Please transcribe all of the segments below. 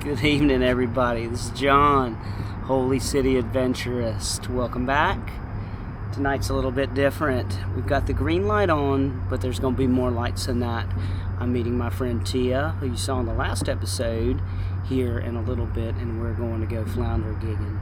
Good evening, everybody. This is John, Holy City Adventurist. Welcome back. Tonight's a little bit different. We've got the green light on, but there's going to be more lights than that. I'm meeting my friend Tia, who you saw in the last episode, here in a little bit, and we're going to go flounder gigging.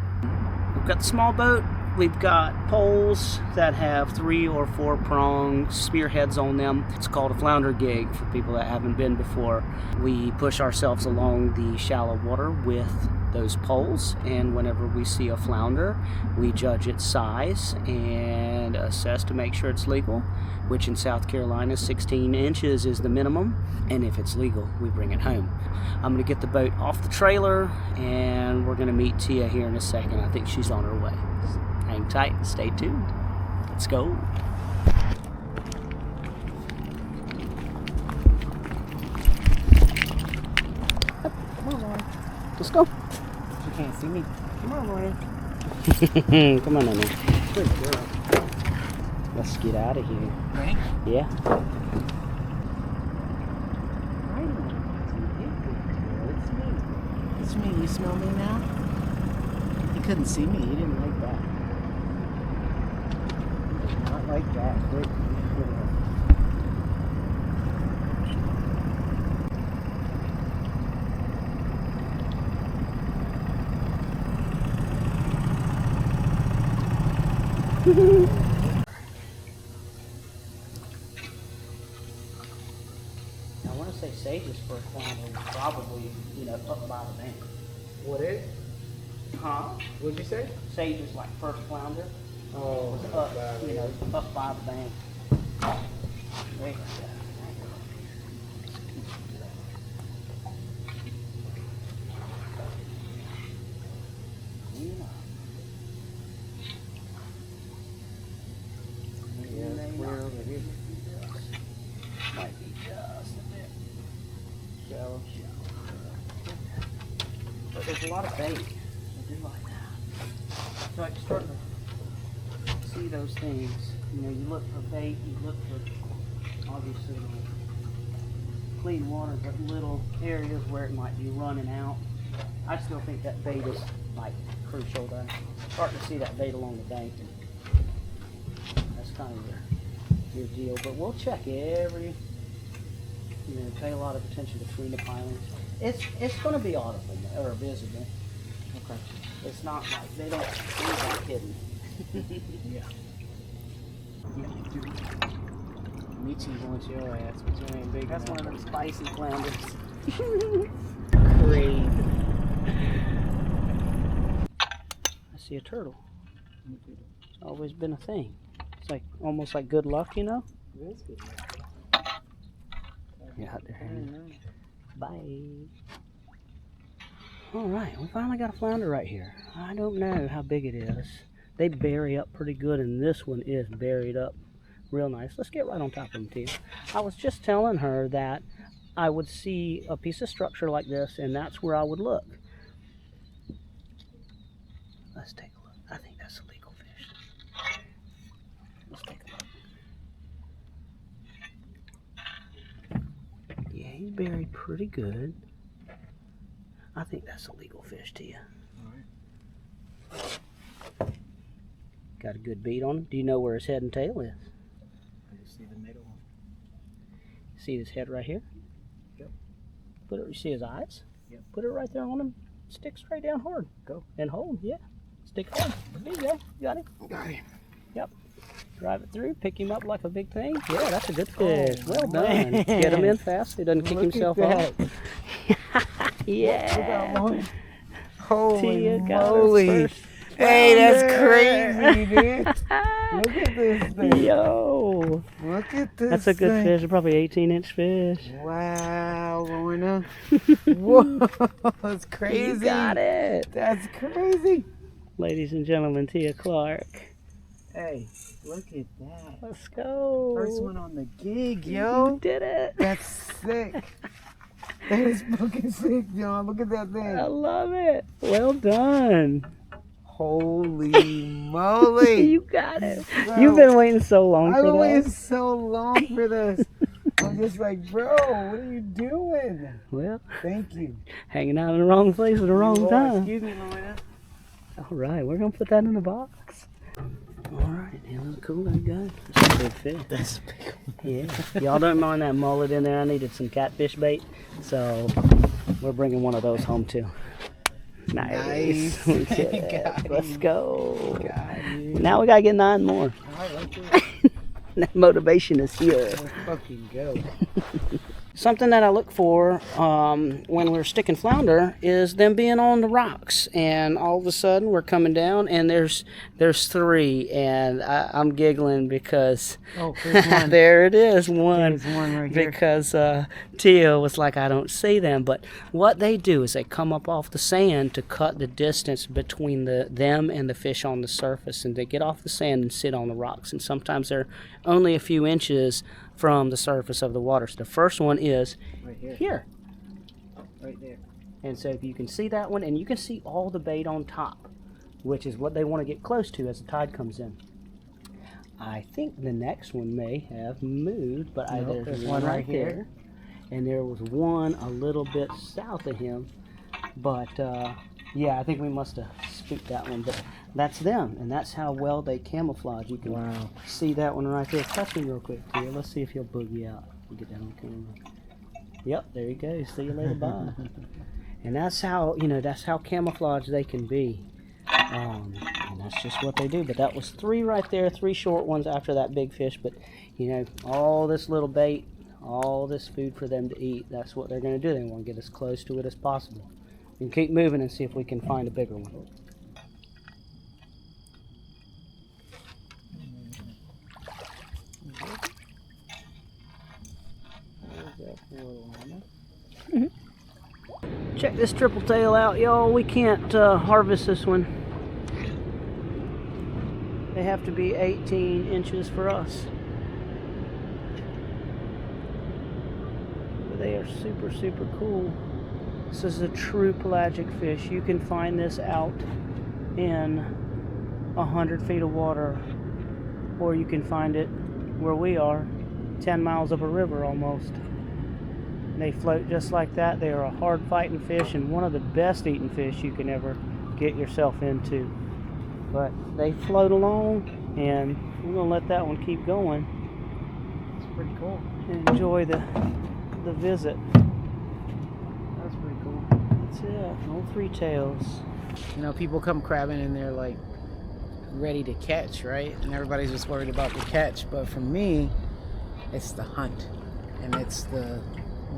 We've got the small boat. We've got poles that have 3 or 4 prong spearheads on them. It's called a flounder gig for people that haven't been before. We push ourselves along the shallow water with those poles, and whenever we see a flounder, we judge its size and assess to make sure it's legal, which in South Carolina 16 inches is the minimum, and if it's legal, we bring it home. I'm going to get the boat off the trailer, and we're going to meet Tia here in a second. I think she's on her way. Hang tight, stay tuned. Let's go. Come on, Lauren. Let's go. You can't see me. Come on, Lauren. Come on, Lauren. Good girl. Let's get out of here. Right? Yeah. It's me. You smell me now? You couldn't see me. You didn't like that. Not like that. Good. I want to say Sage's first flounder was probably, up by the bank. What is? Huh? What'd you say? Sage's like first flounder Oh, was up, up by the bank. There you go. Might be just a bit shallow. But there's a lot of bait. I do like that. So I start to see those things. You look for bait, you look for obviously clean water, but little areas where it might be running out. I still think that bait is like crucial to start to see that bait along the bank. That's kind of your deal, but we'll check every, pay a lot of attention between the pilings. It's going to be audible or visible. Okay. It's not like they don't leave that hidden. Yeah. Yeah, you do. Me too wants your ass, but you ain't big. That's one of them spicy flounders. Great. I see a turtle. It's always been a thing. It's like almost like good luck, It is good. Yeah, out there. Bye. All right, we finally got a flounder right here. I don't know how big it is. They bury up pretty good, and this one is buried up real nice. Let's get right on top of them, Tia. I was just telling her that I would see a piece of structure like this, and that's where I would look. Let's take a look. I think that's a legal fish. Let's take a look. Yeah, he's buried pretty good. I think that's a legal fish, Tia. All right. Got a good beat on him. Do you know where his head and tail is? I just see the middle one. See his head right here? Yep. Put it. You see his eyes? Yep. Put it right there on him. Stick straight down hard. Go. And hold. Yeah. Stick hard. There you go. Got him. Got him. Yep. Drive it through. Pick him up like a big thing. Yeah, that's a good fish. Oh, well man. done. Get him in fast. He doesn't kick himself off. Yeah. Holy Tia got her moly. first Hey, that's flounder. crazy, dude. Look at this thing. Yo. Look at this That's a good thing. fish. Probably 18-inch fish. Wow, Lorna. Whoa, that's crazy. You got it. That's crazy. Ladies and gentlemen, Tia Clark. Hey, look at that. Let's go. First one on the gig, yo. You did it. That's sick. That is fucking sick, John. Look at that thing. I love it. Well done. Holy moly. You got it. Bro, You've been waiting so long I've for been waiting that. so long for this. Oh, I'm just like, bro, what are you doing? Well, Thank you. hanging out in the wrong place at the wrong time. Excuse me, Lorena. All right, we're gonna put that in the box. All right, yeah, that's cool. That guy. That's a big fish. That's a big one. Yeah. Y'all don't mind that mullet in there? I needed some catfish bait, so we're bringing one of those home too. Nice. Okay, let's go. Now we gotta get 9 more. All right, let's do it. That motivation is here. Let's fucking go. Something that I look for when we're sticking flounder is them being on the rocks, and all of a sudden we're coming down and there's 3, and I'm giggling because there it is, one. There's one right here. Because Tia was like, I don't see them, but what they do is they come up off the sand to cut the distance between them and the fish on the surface, and they get off the sand and sit on the rocks, and sometimes they're only a few inches from the surface of the water. So the first one is Right here. here. Right there. And so if you can see that one, and you can see all the bait on top, which is what they want to get close to as the tide comes in. I think the next one may have moved, but Nope, there's there's one one right right here. there. And there was one a little bit south of him. But yeah, I think we must have spooked that one. But that's them, and that's how well they camouflage. You can see that one right there. Touch me real quick, Tia. Let's see if he'll boogie out. We'll get that on camera. Yep, there he goes. See you later, bye. And that's how, that's how camouflage they can be. And that's just what they do. But that was 3 right there, 3 short ones after that big fish. But, all this little bait, all this food for them to eat, that's what they're going to do. They want to get as close to it as possible. We can keep moving and see if we can find a bigger one. Check this triple tail out, y'all. We can't harvest this one. They have to be 18 inches for us. But they are super, super cool. This is a true pelagic fish. You can find this out in 100 feet of water, or you can find it where we are, 10 miles up a river almost. They float just like that. They are a hard fighting fish and one of the best eating fish you can ever get yourself into. But they float along, and we're gonna let that one keep going. It's pretty cool. And enjoy the visit. That's pretty cool. That's it. No 3 tails. People come crabbing and they're like ready to catch, right? And everybody's just worried about the catch. But for me, it's the hunt, and it's the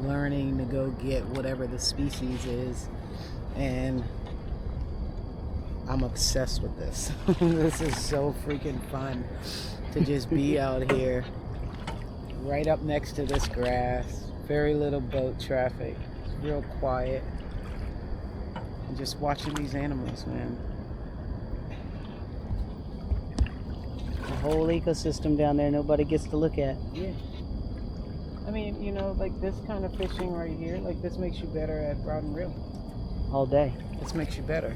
learning to go get whatever the species is. And I'm obsessed with this. This is so freaking fun to just be out here right up next to this grass. Very little boat traffic. It's real quiet. And just watching these animals, man. The whole ecosystem down there nobody gets to look at. Yeah. I mean, like this kind of fishing right here, like this makes you better at rod and reel. All day. This makes you better.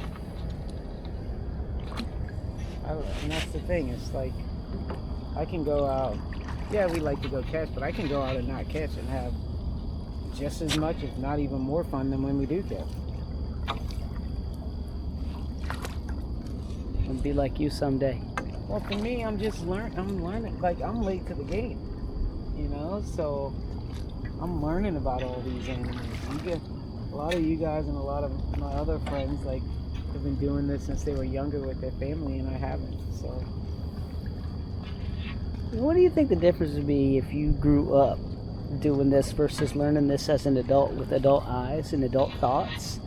And that's the thing, it's like, I can go out, yeah, we like to go catch, but I can go out and not catch and have just as much, if not even more fun than when we do catch. I'll be like you someday. Well, for me, I'm learning, like, I'm late to the game, so I'm learning about all these animals. You get a lot of you guys and a lot of my other friends, like, have been doing this since they were younger with their family, and I haven't, so. What do you think the difference would be if you grew up doing this versus learning this as an adult with adult eyes and adult thoughts?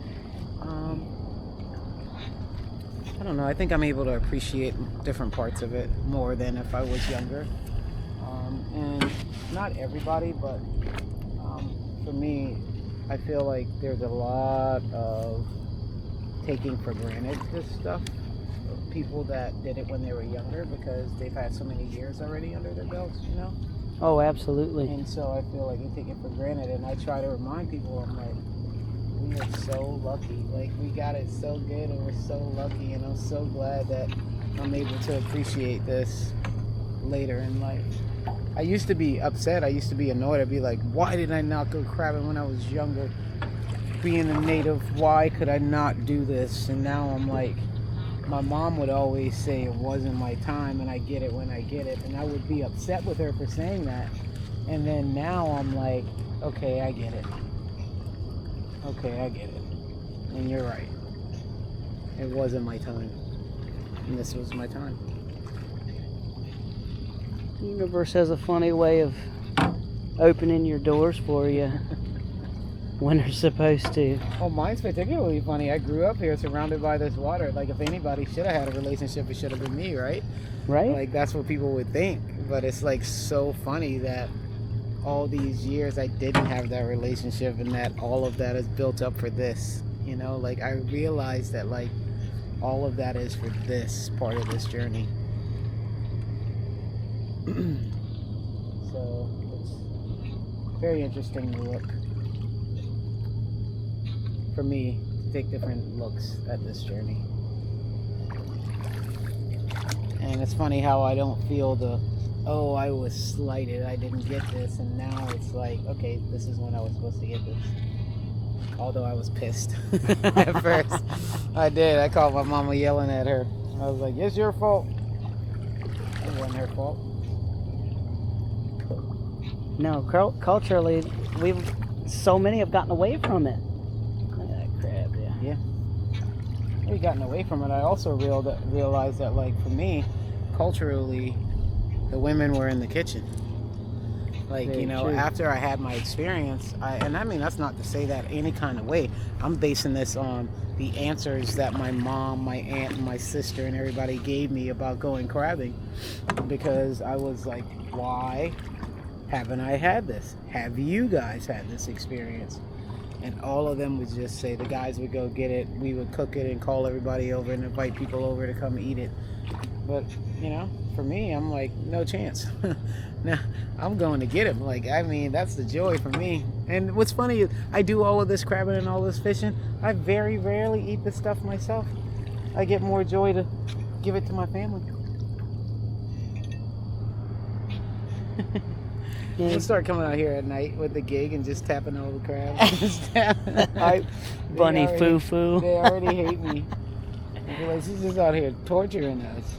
I don't know. I think I'm able to appreciate different parts of it more than if I was younger. And not everybody, but for me, I feel like there's a lot of taking for granted this stuff. People that did it when they were younger because they've had so many years already under their belts, Oh, absolutely. And so I feel like you take it for granted, and I try to remind people, I'm like, we are so lucky. Like, we got it so good, and we're so lucky, and I'm so glad that I'm able to appreciate this later in life. I used to be upset. I used to be annoyed. I'd be like, why did I not go crabbing when I was younger? Being a native, why could I not do this? And now I'm like, my mom would always say it wasn't my time, and I get it when I get it. And I would be upset with her for saying that. And then now I'm like, okay, I get it. Okay, I get it. And you're right. It wasn't my time. And this was my time. The universe has a funny way of opening your doors for you when they're supposed to. Oh, mine's particularly funny. I grew up here surrounded by this water. Like, if anybody should have had a relationship, it should have been me, right? Right? Like, that's what people would think. But it's, like, so funny that all these years I didn't have that relationship, and that all of that is built up for this. You know, like, I realized that, like, all of that is for this part of this journey. So, it's very interesting to look. For me, to take different looks at this journey. And it's funny how I don't feel the, oh, I was slighted, I didn't get this, and now it's like, okay, this is when I was supposed to get this. Although I was pissed at first. I did. I called my mama yelling at her. I was like, it's your fault. It wasn't her fault. No, culturally, so many have gotten away from it. Look at that crab, Yeah. We've gotten away from it. I also realized that, like, for me, culturally, the women were in the kitchen. Like, Very you know, true. after I had my experience, and I mean, that's not to say that any kind of way. I'm basing this on the answers that my mom, my aunt, and my sister, and everybody gave me about going crabbing. Because I was like, why haven't I had this? Have you guys had this experience? And all of them would just say, the guys would go get it, we would cook it and call everybody over and invite people over to come eat it. But, you know, for me, I'm like, no chance. Now, I'm going to get him. Like, I mean, that's the joy for me. And what's funny is, I do all of this crabbing and all this fishing. I very rarely eat this stuff myself. I get more joy to give it to my family. We'll start coming out here at night with the gig and just tapping all the crabs. Just tapping. Bunny foo-foo. They already hate me. They're like, she's just out here torturing us.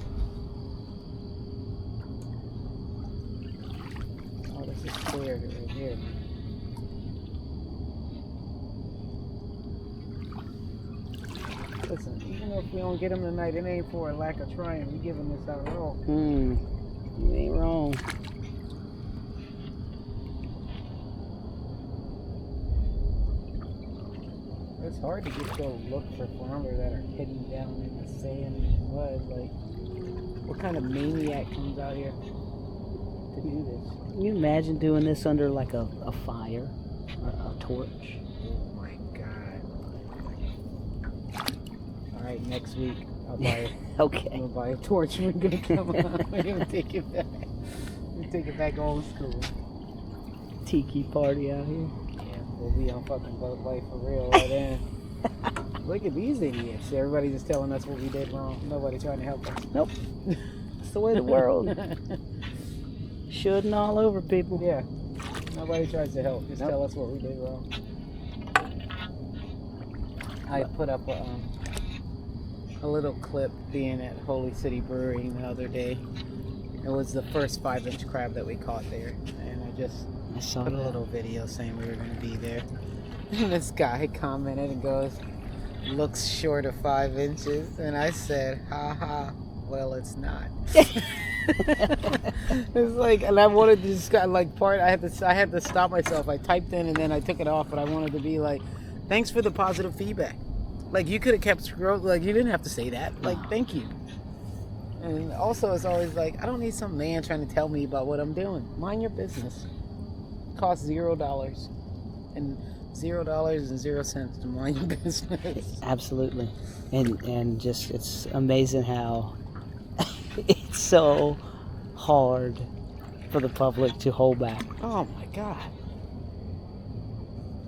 Oh, this is clear right here. Listen, even if we don't get them tonight, it ain't for a lack of trying. We giving this out raw. You ain't wrong. It's hard to just go look for flounder that are hidden down in the sand and mud. Like, what kind of maniac comes out here to do this? Can you imagine doing this under like a fire, a torch? Oh my god! All right, next week I'll buy it. Okay. I'm gonna buy a torch. We're gonna come out. We're gonna take it back. We're gonna take it back old school. Tiki party out here. We'll be on fucking boat life for real right then. Look at these idiots. Everybody just telling us what we did wrong. Nobody trying to help us. Nope. It's the way of the world. Shouldn't all over people. Yeah. Nobody tries to help. Just Nope. tell us what we did wrong. I put up a little clip being at Holy City Brewery the other day. It was the first 5-inch crab that we caught there. And I saw put a that. little video saying we were going to be there. And this guy commented and goes, looks short of 5 inches. And I said, ha ha, well, it's not. It's like, and I wanted to just got like I had to stop myself. I typed in and then I took it off, but I wanted to be like, thanks for the positive feedback. Like, you could have kept scrolling, like, you didn't have to say that. Like, thank you. And also, it's always like, I don't need some man trying to tell me about what I'm doing. Mind your business. Costs $0 and $0.00 to mind your business. Absolutely. And just, it's amazing how it's so hard for the public to hold back. Oh my god.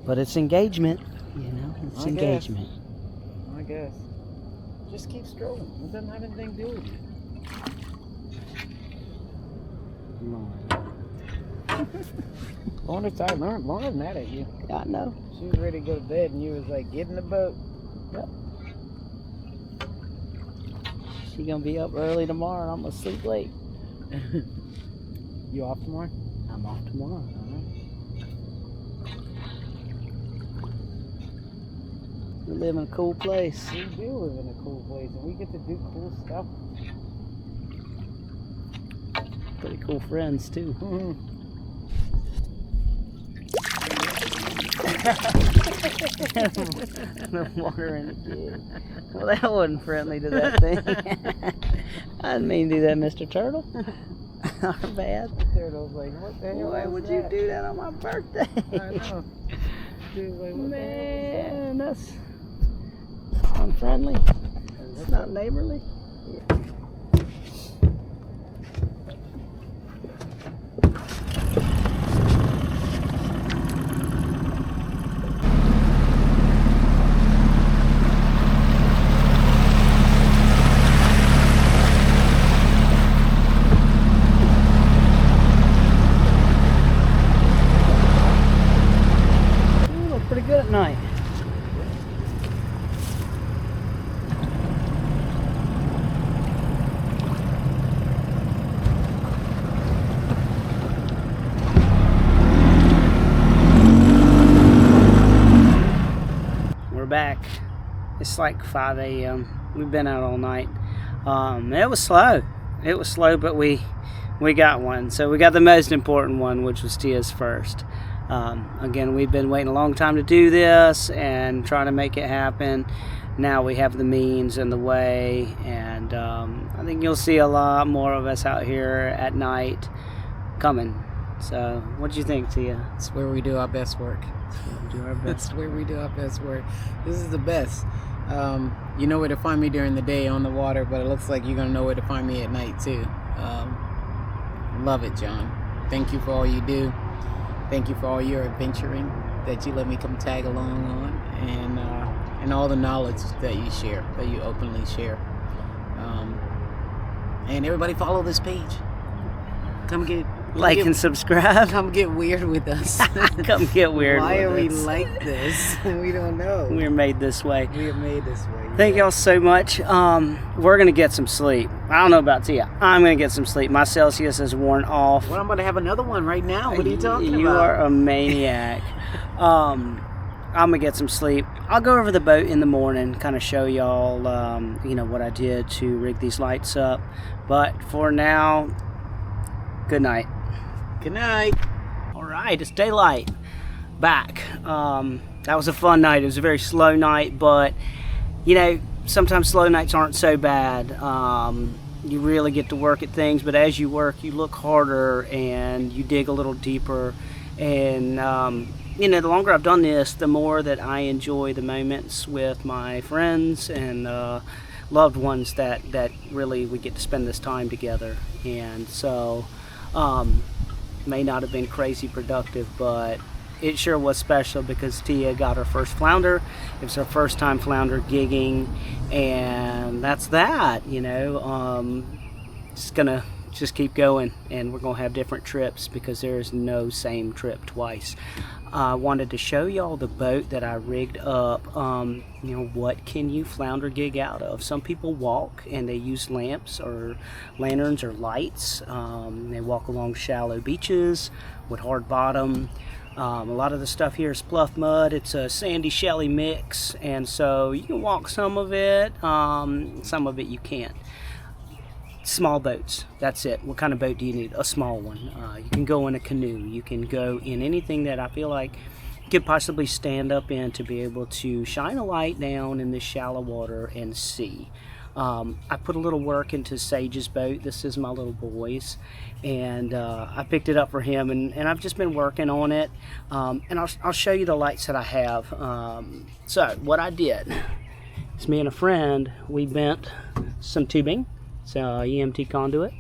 But it's engagement, you know, it's I engagement. I guess. Just keep strolling. It doesn't have anything to do with you. Lord. Lauren's tired. Lauren's mad at you. I know. She was ready to go to bed, and you was like, get in the boat. Yep. She gonna be up early tomorrow, and I'm gonna sleep late. You off tomorrow? I'm off tomorrow. We live in a cool place. We do live in a cool place, and we get to do cool stuff. Pretty cool friends too. The water in it, dude. Well, that wasn't friendly to that thing. I didn't mean to do that, Mr. Turtle. Our bad. Turtle's like, what the hell? Why would you do that on my birthday? I know. Dude, like, what Man, that's unfriendly. It's not neighborly. Yeah. Pretty good at night. We're back. It's like 5 a.m. We've been out all night. It was slow. It was slow, but we got one. So we got the most important one, which was Tia's first. Again, we've been waiting a long time to do this and trying to make it happen. Now we have the means and the way, and I think you'll see a lot more of us out here at night coming. So, what do you think, Tia? It's where we do our best work. Do our best. It's where we do our best work. This is the best. You know where to find me during the day on the water, but it looks like you're going to know where to find me at night, too. Love it, John. Thank you for all you do. Thank you for all your adventuring that you let me come tag along on, and all the knowledge that you share, that you openly share. And everybody follow this page. Come get Like and subscribe. Come get weird with us. Come get weird Why with are we us. like this? We don't know. We're made this way. We are made this way. Thank y'all so much. We're gonna get some sleep. I don't know about Tia. I'm gonna get some sleep. My Celsius is worn off. Well, I'm gonna have another one right now. What are you talking about? You are a maniac. I'm gonna get some sleep. I'll go over the boat in the morning, kind of show y'all, what I did to rig these lights up. But for now, good night. Good night. All right, it's daylight. Back. That was a fun night. It was a very slow night, but sometimes slow nights aren't so bad. You really get to work at things, but as you work, you look harder and you dig a little deeper. And the longer I've done this, the more that I enjoy the moments with my friends and loved ones that really we get to spend this time together. And so may not have been crazy productive, but it sure was special because Tia got her first flounder. It was her first time flounder gigging, and that's that. Just keep going, and we're gonna have different trips because there is no same trip twice. I wanted to show y'all the boat that I rigged up. What can you flounder gig out of? Some people walk and they use lamps or lanterns or lights. They walk along shallow beaches with hard bottom. A lot of the stuff here is pluff mud. It's a sandy shelly mix, and so you can walk some of it, some of it you can't. Small boats, that's it. What kind of boat do you need? A small one. You can go in a canoe. You can go in anything that I feel like you could possibly stand up in to be able to shine a light down in this shallow water and see. I put a little work into Sage's boat. This is my little boy's, and I picked it up for him, and I've just been working on it, and I'll show you the lights that I have. So what I did is me and a friend, we bent some tubing. It's EMT conduit,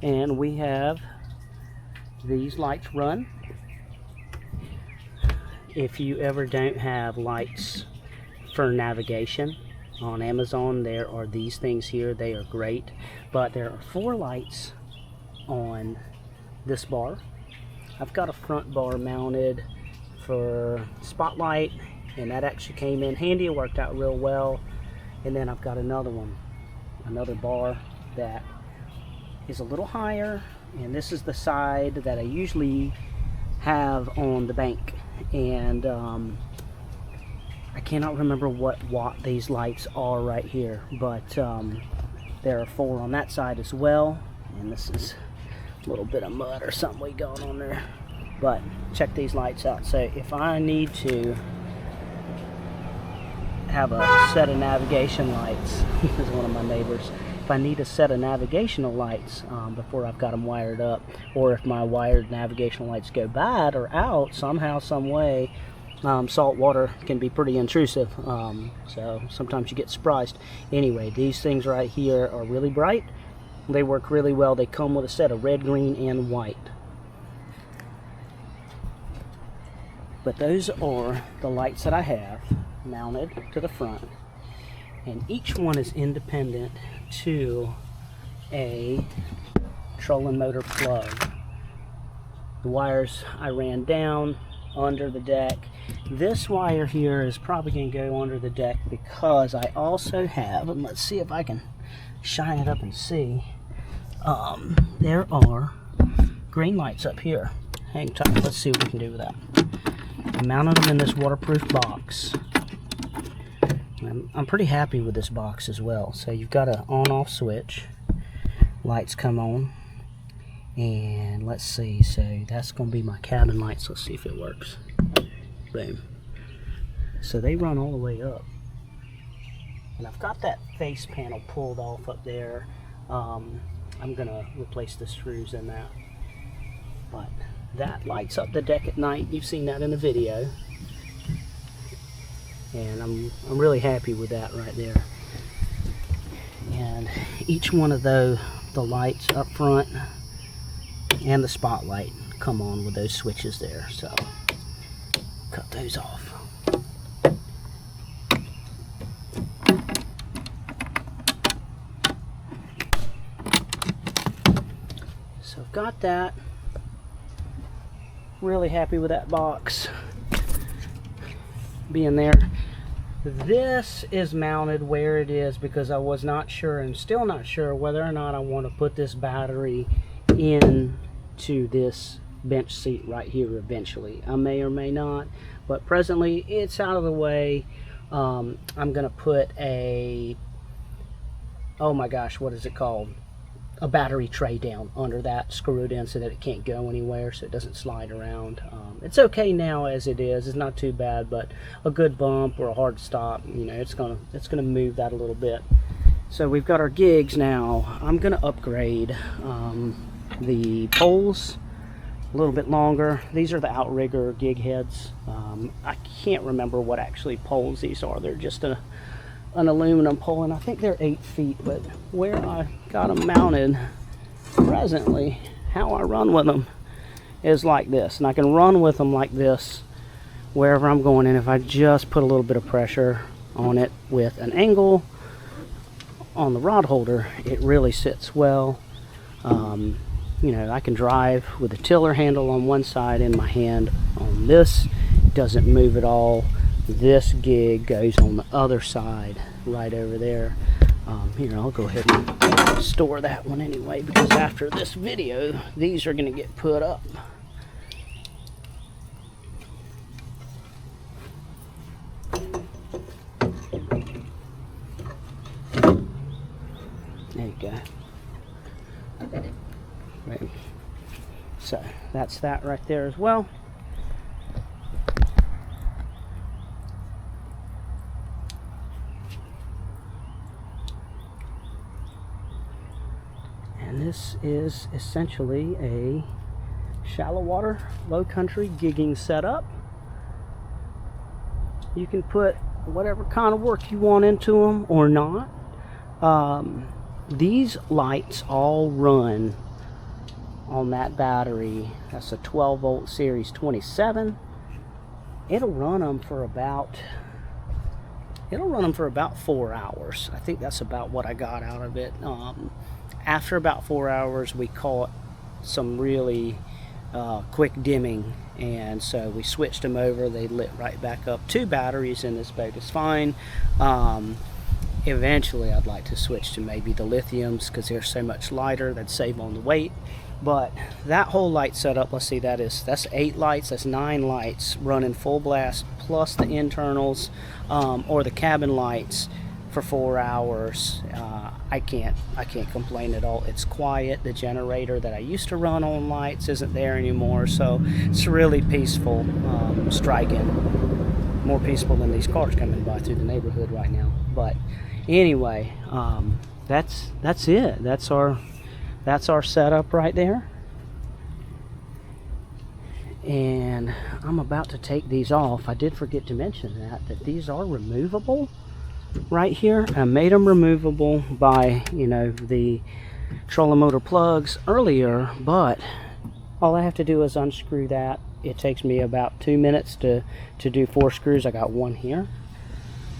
and we have these lights run. If you ever don't have lights for navigation, on Amazon there are these things here. They are great, but there are 4 lights on this bar, I've got a front bar mounted for spotlight, and that actually came in handy. It worked out real well. And then I've got another one, another bar that is a little higher, and this is the side that I usually have on the bank. And I cannot remember what watt these lights are right here, but there are 4 on that side as well. And this is a little bit of mud or something we got on there. But check these lights out. So if I need to have a set of navigation lights, this is one of my neighbors. If I need a set of navigational lights before I've got them wired up, or if my wired navigational lights go bad or out somehow, some way, salt water can be pretty intrusive. So sometimes you get surprised. Anyway, these things right here are really bright. They work really well. They come with a set of red, green, and white. But those are the lights that I have mounted to the front, and each one is independent to a trolling motor plug. The wires I ran down under the deck. This wire here is probably going to go under the deck because I also have, and let's see if I can shine it up and see, there are green lights up here. Hang tight, let's see what we can do with that. I mounted them in this waterproof box. I'm pretty happy with this box as well. So you've got an on-off switch. Lights come on. And let's see, so that's going to be my cabin lights. Let's see if it works. Boom. So they run all the way up. And I've got that face panel pulled off up there. I'm going to replace the screws in that. But that lights up the deck at night. You've seen that in the video. And I'm really happy with that right there. And each one of the lights up front and the spotlight come on with those switches there. So cut those off. So I've got that. Really happy with that box being there. This is mounted where it is because I was not sure, and still not sure, whether or not I want to put this battery into this bench seat right here eventually. I may or may not, but presently it's out of the way. I'm gonna put a, oh my gosh, what is it called? A battery tray down under that, screw it in so that it can't go anywhere, so it doesn't slide around. It's okay now as it is. It's not too bad, but a good bump or a hard stop, you know, it's gonna move that a little bit. So we've got our gigs now. I'm gonna upgrade the poles a little bit longer. These are the outrigger gig heads. I can't remember what actually poles these are. They're just an aluminum pole, and I think they're 8 feet, but where I got them mounted presently, how I run with them is like this, and I can run with them like this wherever I'm going. And if I just put a little bit of pressure on it with an angle on the rod holder, it really sits well. You know, I can drive with a tiller handle on one side and my hand on this. It doesn't move at all. This gig goes on the other side right over there. Here, I'll go ahead and store that one anyway, because after this video these are going to get put up. There you go. Right. So that's that right there as well. And this is essentially a shallow water, low country gigging setup. You can put whatever kind of work you want into them or not. These lights all run on that battery. That's a 12 volt series 27. It'll run them for about 4 hours. I think that's about what I got out of it. After about 4 hours, we caught some really quick dimming, and so we switched them over. They lit right back up. 2 batteries in this boat is fine. Eventually I'd like to switch to maybe the lithiums because they're so much lighter. That'd save on the weight. But that whole light setup, let's see, that's 8 lights, that's 9 lights running full blast, plus the internals or the cabin lights for 4 hours. I can't complain at all. It's quiet. The generator that I used to run on lights isn't there anymore, so it's really peaceful striking. More peaceful than these cars coming by through the neighborhood right now. But anyway, that's it. That's our setup right there. And I'm about to take these off. I did forget to mention that these are removable right here. I made them removable by, you know, the trolling motor plugs earlier, but all I have to do is unscrew that. It takes me about 2 minutes to do 4 screws. I got 1 here,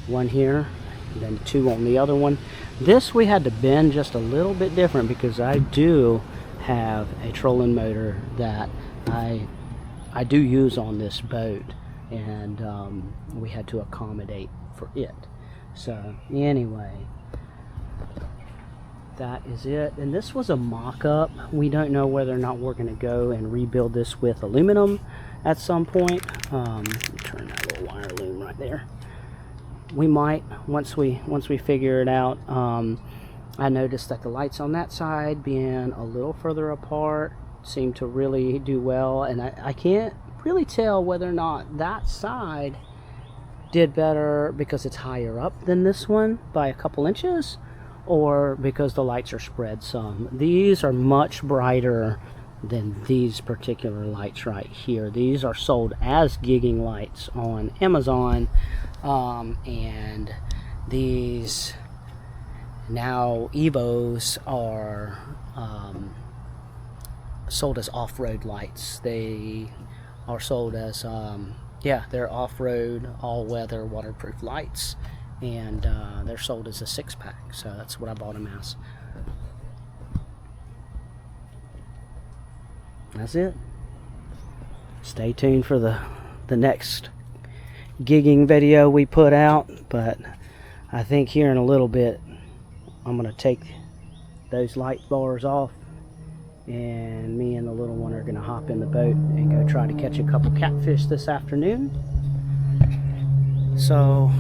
1 here, and then 2 on the other one. This we had to bend just a little bit different because I do have a trolling motor that I do use on this boat, and we had to accommodate for it. So anyway, that is it. And this was a mock-up. We don't know whether or not we're going to go and rebuild this with aluminum at some point. Turn that little wire loom right there. We might, once we figure it out. I noticed that the lights on that side being a little further apart seem to really do well, and I can't really tell whether or not that side did better because it's higher up than this one by a couple inches, or because the lights are spread some. These are much brighter than these particular lights right here. These are sold as gigging lights on Amazon, and these now Evos are sold as off-road lights. They are sold as they're off-road, all-weather, waterproof lights, and they're sold as a 6-pack, so that's what I bought them as. That's it. Stay tuned for the next gigging video we put out, but I think here in a little bit I'm going to take those light bars off, and me and the little one are going to hop in the boat and go try to catch a couple catfish this afternoon. So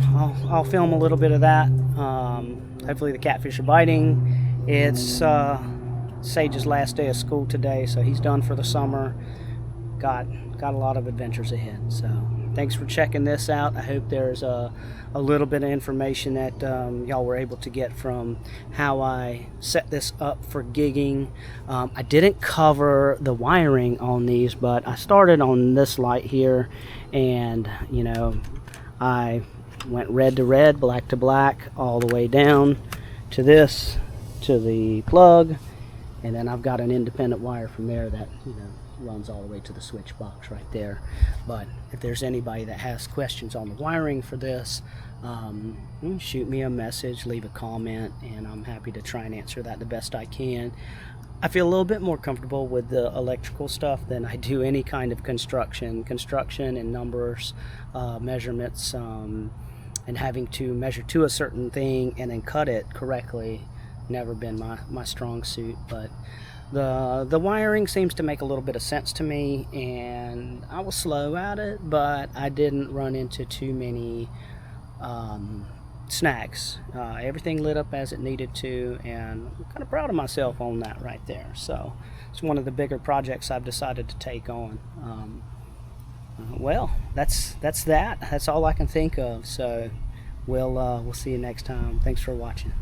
I'll film a little bit of that. Hopefully the catfish are biting. It's Sage's last day of school today, so he's done for the summer. Got a lot of adventures ahead. So thanks for checking this out. I hope there's a little bit of information that y'all were able to get from how I set this up for gigging. I didn't cover the wiring on these, but I started on this light here, and you know, I went red to red, black to black, all the way down to this, to the plug, and then I've got an independent wire from there that, you know, runs all the way to the switch box right there. But if there's anybody that has questions on the wiring for this, shoot me a message, leave a comment, and I'm happy to try and answer that the best I can. I feel a little bit more comfortable with the electrical stuff than I do any kind of construction and numbers, measurements, and having to measure to a certain thing and then cut it correctly. Never been my strong suit, but the wiring seems to make a little bit of sense to me, and I was slow at it, but I didn't run into too many snags. Everything lit up as it needed to, and I'm kind of proud of myself on that right there. So it's one of the bigger projects I've decided to take on. Well, that's all I can think of. So we'll see you next time. Thanks for watching.